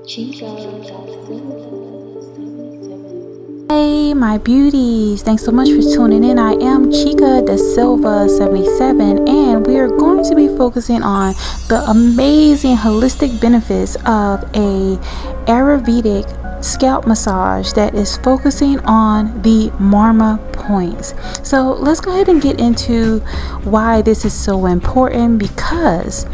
Hey my beauties, thanks so much for tuning in. I am Chica da Silva 77 and we are going to be focusing on the amazing holistic benefits of a Ayurvedic scalp massage that is focusing on the Marma points. So let's go ahead and get into why this is so important, because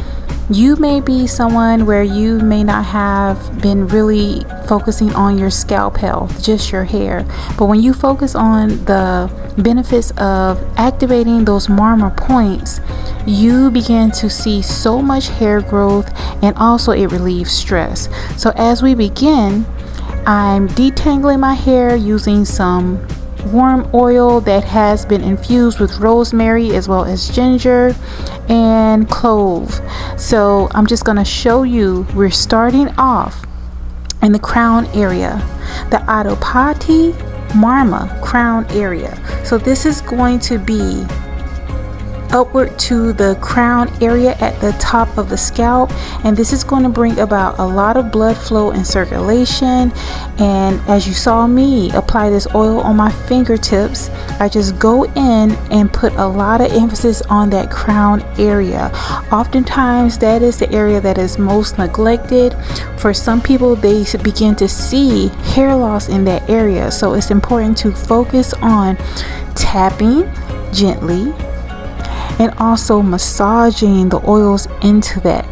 you may be someone where you may not have been really focusing on your scalp health, just your hair. But when you focus on the benefits of activating those Marma points, you begin to see so much hair growth, and also it relieves stress. So as we begin, I'm detangling my hair using some warm oil that has been infused with rosemary as well as ginger and clove. So I'm just going to show you, we're starting off in the crown area, the Adipati Marma crown area. So this is going to be upward to the crown area at the top of the scalp, and this is going to bring about a lot of blood flow and circulation. And as you saw me apply this oil on my fingertips, I just go in and put a lot of emphasis on that crown area. Oftentimes that is the area that is most neglected. For some people, they begin to see hair loss in that area, so it's important to focus on tapping gently and also massaging the oils into that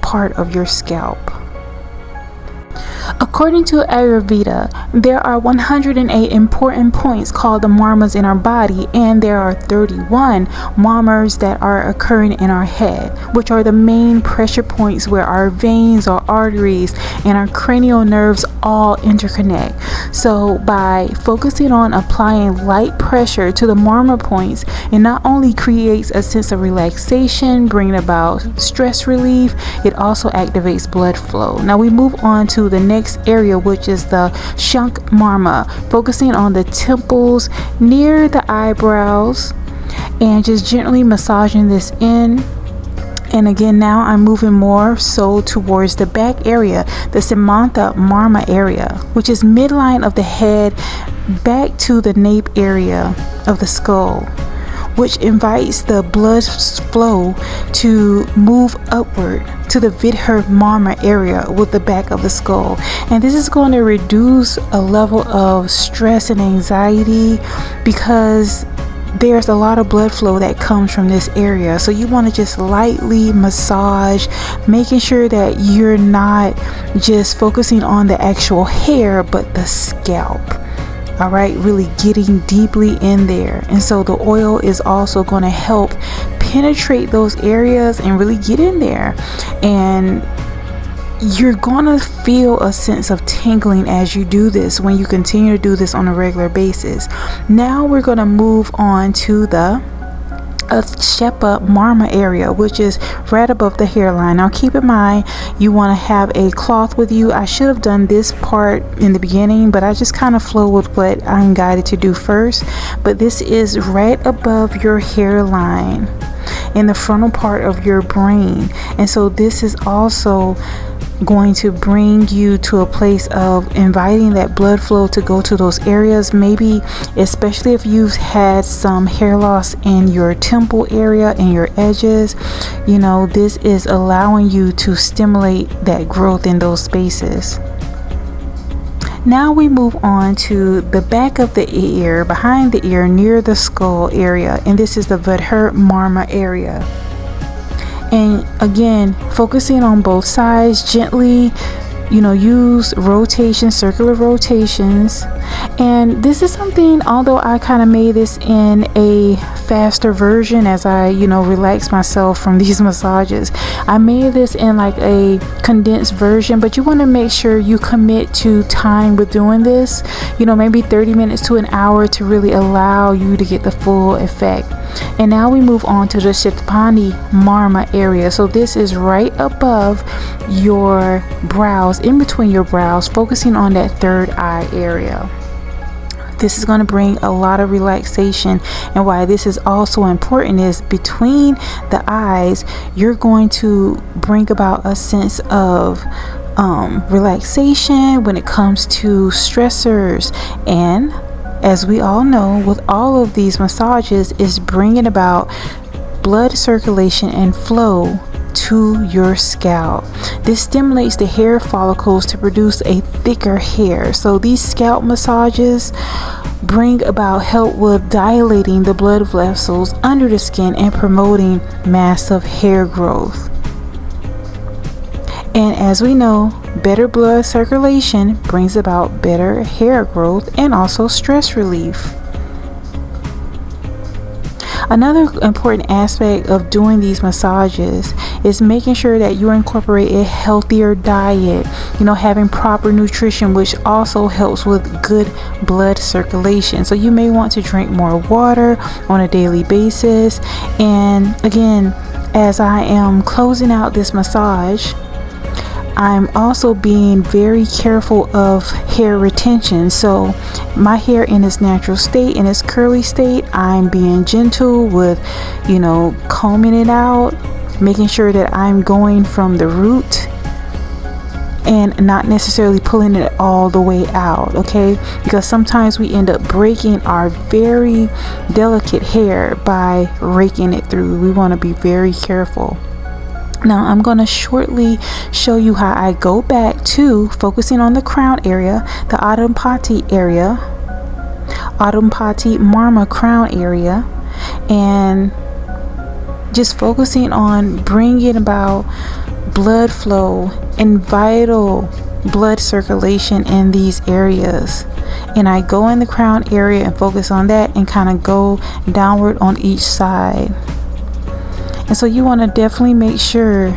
part of your scalp. According to Ayurveda, there are 108 important points called the marmas in our body, and there are 31 marmas that are occurring in our head, which are the main pressure points where our veins, our arteries, and our cranial nerves all interconnect. So by focusing on applying light pressure to the marma points, it not only creates a sense of relaxation, bringing about stress relief, it also activates blood flow. Now we move on to the next area, which is the Shank Marma, focusing on the temples near the eyebrows and just gently massaging this in. And again, now I'm moving more so towards the back area, the Simantha Marma area, which is midline of the head back to the nape area of the skull, which invites the blood flow to move upward to the Vidher Marma area with the back of the skull. And this is going to reduce a level of stress and anxiety, because there's a lot of blood flow that comes from this area. So you want to just lightly massage, making sure that you're not just focusing on the actual hair, but the scalp. All right, really getting deeply in there. And so the oil is also going to help penetrate those areas and really get in there. And you're gonna feel a sense of tingling as you do this when you continue to do this on a regular basis. Now we're gonna move on to the Shepa Marma area, which is right above the hairline. Now keep in mind, you want to have a cloth with you. I should have done this part in the beginning, but I just kind of flow with what I'm guided to do first. But this is right above your hairline in the frontal part of your brain, and so this is also going to bring you to a place of inviting that blood flow to go to those areas. Maybe especially if you've had some hair loss in your temple area and your edges, you know, this is allowing you to stimulate that growth in those spaces. Now we move on to the back of the ear, behind the ear, near the skull area, and this is the Vidher Marma area. And again, focusing on both sides, gently, you know, use rotation, circular rotations. And this is something, although I kind of made this in a faster version as I, you know, relax myself from these massages, I made this in like a condensed version, but you want to make sure you commit to time with doing this, you know, maybe 30 minutes to an hour to really allow you to get the full effect. And now we move on to the Shatpani Marma area. So this is right above your brows, in between your brows, focusing on that third eye area. This is going to bring a lot of relaxation, and why this is also important is between the eyes, you're going to bring about a sense of relaxation, when it comes to stressors. And as we all know, with all of these massages, is bringing about blood circulation and flow to your scalp. This stimulates the hair follicles to produce a thicker hair. So these scalp massages bring about help with dilating the blood vessels under the skin and promoting massive hair growth. And as we know, better blood circulation brings about better hair growth and also stress relief. Another important aspect of doing these massages is making sure that you incorporate a healthier diet, having proper nutrition, which also helps with good blood circulation. So you may want to drink more water on a daily basis. And again, as I am closing out this massage, I'm also being very careful of hair retention. So my hair in its natural state, in its curly state, I'm being gentle with, combing it out, making sure that I'm going from the root and not necessarily pulling it all the way out, okay? Because sometimes we end up breaking our very delicate hair by raking it through. We want to be very careful. Now I'm going to shortly show you how I go back to focusing on the crown area, the Adampati area, Adampati Marma crown area, and just focusing on bringing about blood flow and vital blood circulation in these areas. And I go in the crown area and focus on that and kind of go downward on each side. And so you want to definitely make sure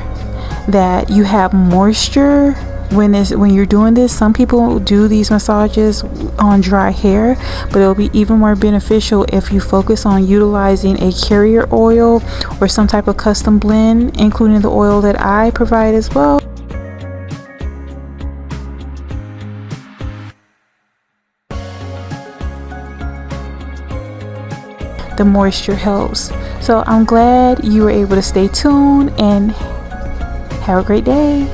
that you have moisture when you're doing this. Some people do these massages on dry hair, but it'll be even more beneficial if you focus on utilizing a carrier oil or some type of custom blend, including the oil that I provide as well. The moisture helps. So I'm glad you were able to stay tuned and have a great day.